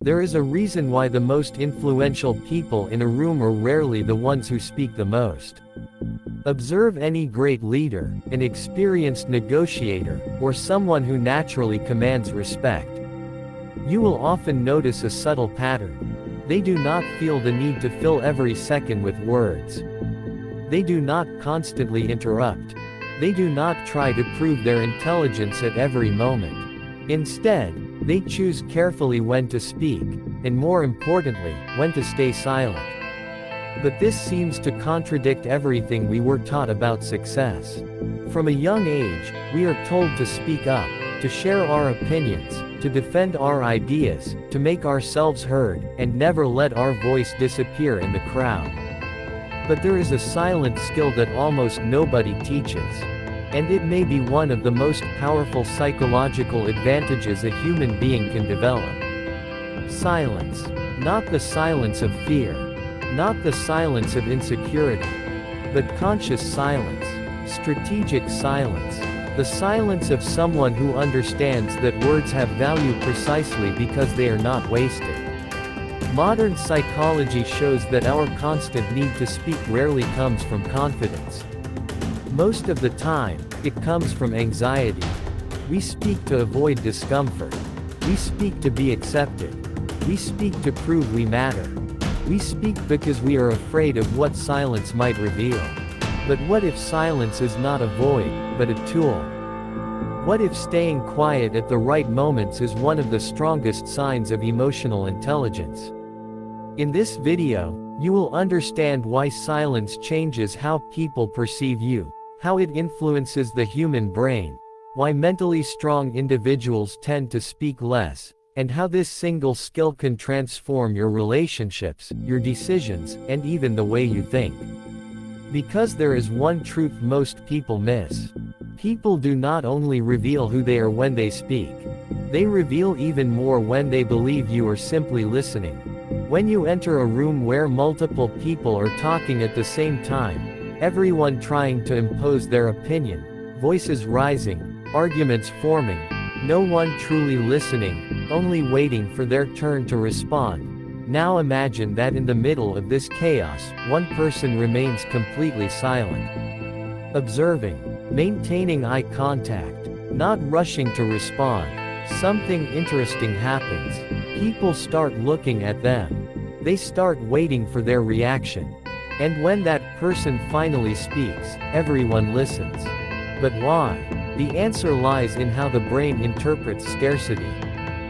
There is a reason why the most influential people in a room are rarely the ones who speak the most. Observe any great leader, an experienced negotiator, or someone who naturally commands respect. You will often notice a subtle pattern. They do not feel the need to fill every second with words. They do not constantly interrupt. They do not try to prove their intelligence at every moment. Instead, they choose carefully when to speak, and more importantly, when to stay silent. But this seems to contradict everything we were taught about success. From a young age, we are told to speak up, to share our opinions, to defend our ideas, to make ourselves heard, and never let our voice disappear in the crowd. But there is a silent skill that almost nobody teaches. And it may be one of the most powerful psychological advantages a human being can develop. Silence. Not the silence of fear. Not the silence of insecurity. But conscious silence. Strategic silence. The silence of someone who understands that words have value precisely because they are not wasted. Modern psychology shows that our constant need to speak rarely comes from confidence. Most of the time, it comes from anxiety. We speak to avoid discomfort. We speak to be accepted. We speak to prove we matter. We speak because we are afraid of what silence might reveal. But what if silence is not a void, but a tool? What if staying quiet at the right moments is one of the strongest signs of emotional intelligence? In this video, you will understand why silence changes how people perceive you, how it influences the human brain, why mentally strong individuals tend to speak less, and how this single skill can transform your relationships, your decisions, and even the way you think. Because there is one truth most people miss. People do not only reveal who they are when they speak. They reveal even more when they believe you are simply listening. When you enter a room where multiple people are talking at the same time, everyone trying to impose their opinion, voices rising, arguments forming, no one truly listening, only waiting for their turn to respond. Now imagine that in the middle of this chaos, one person remains completely silent. Observing, maintaining eye contact, not rushing to respond. Something interesting happens. People start looking at them. They start waiting for their reaction. And when that person finally speaks, everyone listens. But why? The answer lies in how the brain interprets scarcity.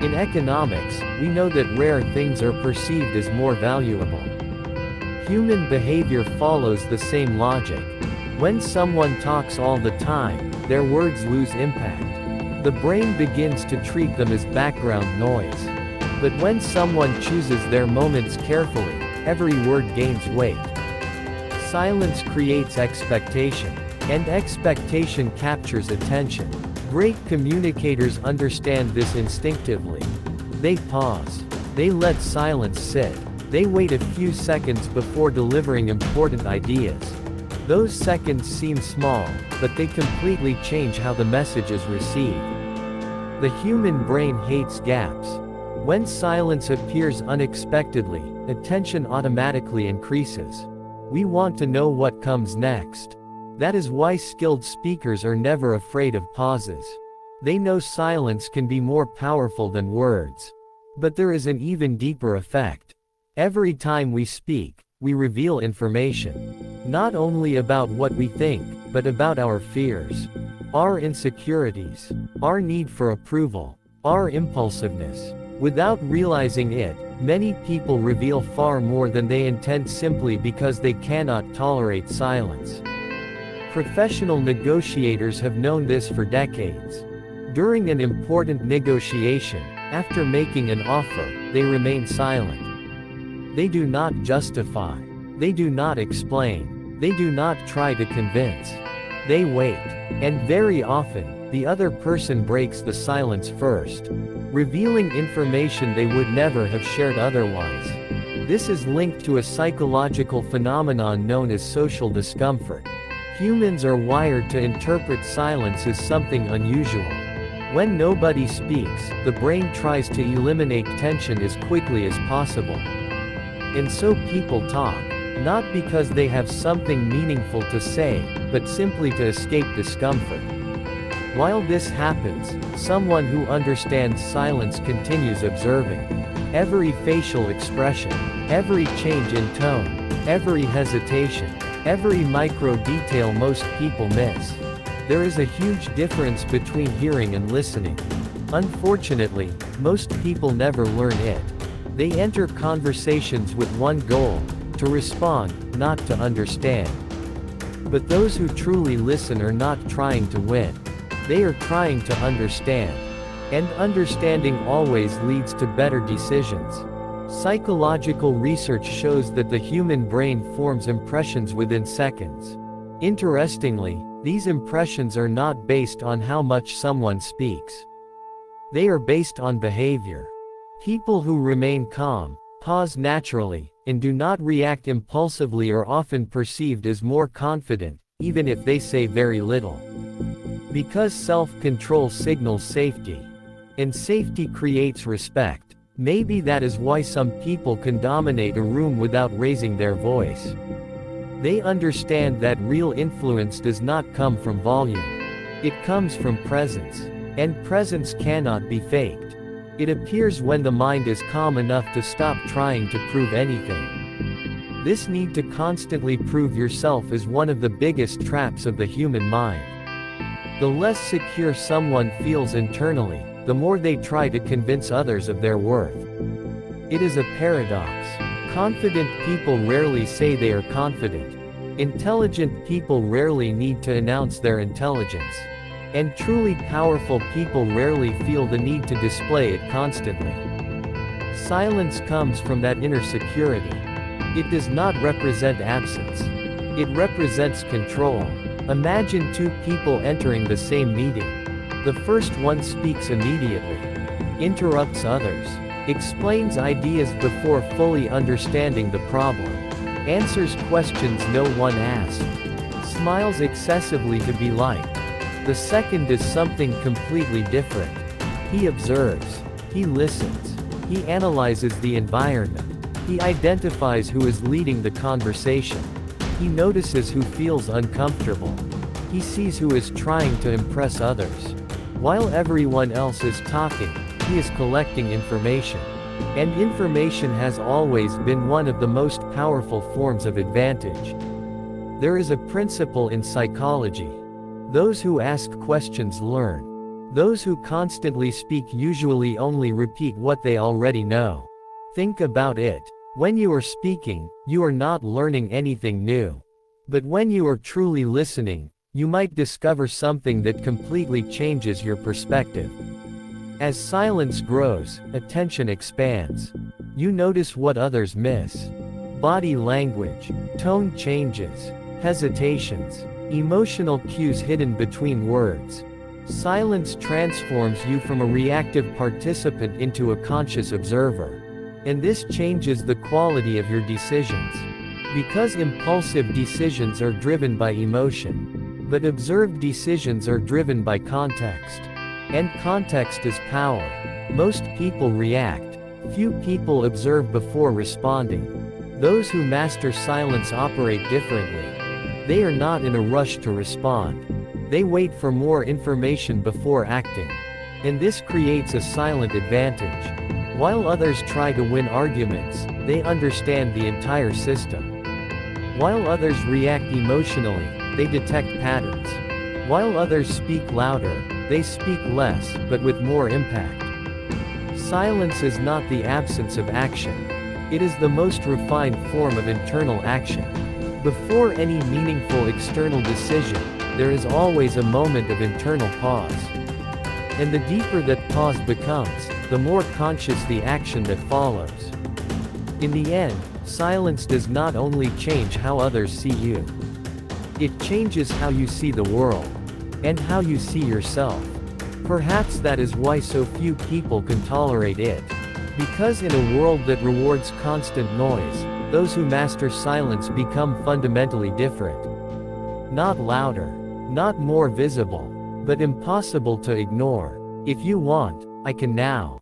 In economics, we know that rare things are perceived as more valuable. Human behavior follows the same logic. When someone talks all the time, their words lose impact. The brain begins to treat them as background noise. But when someone chooses their moments carefully, every word gains weight. Silence creates expectation, and expectation captures attention. Great communicators understand this instinctively. They pause. They let silence sit. They wait a few seconds before delivering important ideas. Those seconds seem small, but they completely change how the message is received. The human brain hates gaps. When silence appears unexpectedly, attention automatically increases. We want to know what comes next. That is why skilled speakers are never afraid of pauses. They know silence can be more powerful than words. But there is an even deeper effect. Every time we speak, we reveal information. Not only about what we think, but about our fears, our insecurities, our need for approval, our impulsiveness. Without realizing it, many people reveal far more than they intend simply because they cannot tolerate silence. Professional negotiators have known this for decades. During an important negotiation, after making an offer, they remain silent. They do not justify. They do not explain. They do not try to convince. They wait. And very often, the other person breaks the silence first, revealing information they would never have shared otherwise. This is linked to a psychological phenomenon known as social discomfort. Humans are wired to interpret silence as something unusual. When nobody speaks, the brain tries to eliminate tension as quickly as possible. And so people talk, not because they have something meaningful to say, but simply to escape discomfort. While this happens, someone who understands silence continues observing every facial expression, every change in tone, every hesitation, every micro detail most people miss. There is a huge difference between hearing and listening. Unfortunately, most people never learn it. They enter conversations with one goal: to respond, not to understand. But those who truly listen are not trying to win. They are trying to understand. And understanding always leads to better decisions. Psychological research shows that the human brain forms impressions within seconds. Interestingly, these impressions are not based on how much someone speaks. They are based on behavior. People who remain calm, pause naturally, and do not react impulsively are often perceived as more confident, even if they say very little. Because self-control signals safety. And safety creates respect. Maybe that is why some people can dominate a room without raising their voice. They understand that real influence does not come from volume. It comes from presence. And presence cannot be faked. It appears when the mind is calm enough to stop trying to prove anything. This need to constantly prove yourself is one of the biggest traps of the human mind. The less secure someone feels internally, the more they try to convince others of their worth. It is a paradox. Confident people rarely say they are confident. Intelligent people rarely need to announce their intelligence. And truly powerful people rarely feel the need to display it constantly. Silence comes from that inner security. It does not represent absence. It represents control. Imagine two people entering the same meeting. The first one speaks immediately, interrupts others, explains ideas before fully understanding the problem, answers questions no one asked, smiles excessively to be liked. The second is something completely different. He observes, he listens, he analyzes the environment, he identifies who is leading the conversation. He notices who feels uncomfortable. He sees who is trying to impress others. While everyone else is talking, he is collecting information. And information has always been one of the most powerful forms of advantage. There is a principle in psychology. Those who ask questions learn. Those who constantly speak usually only repeat what they already know. Think about it. When you are speaking, you are not learning anything new. But when you are truly listening, you might discover something that completely changes your perspective. As silence grows, attention expands. You notice what others miss. Body language, tone changes, hesitations, emotional cues hidden between words. Silence transforms you from a reactive participant into a conscious observer. And this changes the quality of your decisions. Because impulsive decisions are driven by emotion. But observed decisions are driven by context. And context is power. Most people react. Few people observe before responding. Those who master silence operate differently. They are not in a rush to respond. They wait for more information before acting. And this creates a silent advantage. While others try to win arguments, they understand the entire system. While others react emotionally, they detect patterns. While others speak louder, they speak less, but with more impact. Silence is not the absence of action. It is the most refined form of internal action. Before any meaningful external decision, there is always a moment of internal pause. And the deeper that pause becomes, the more conscious the action that follows. In the end, silence does not only change how others see you. It changes how you see the world. And how you see yourself. Perhaps that is why so few people can tolerate it. Because in a world that rewards constant noise, those who master silence become fundamentally different. Not louder, not more visible, but impossible to ignore. If you want, I can now.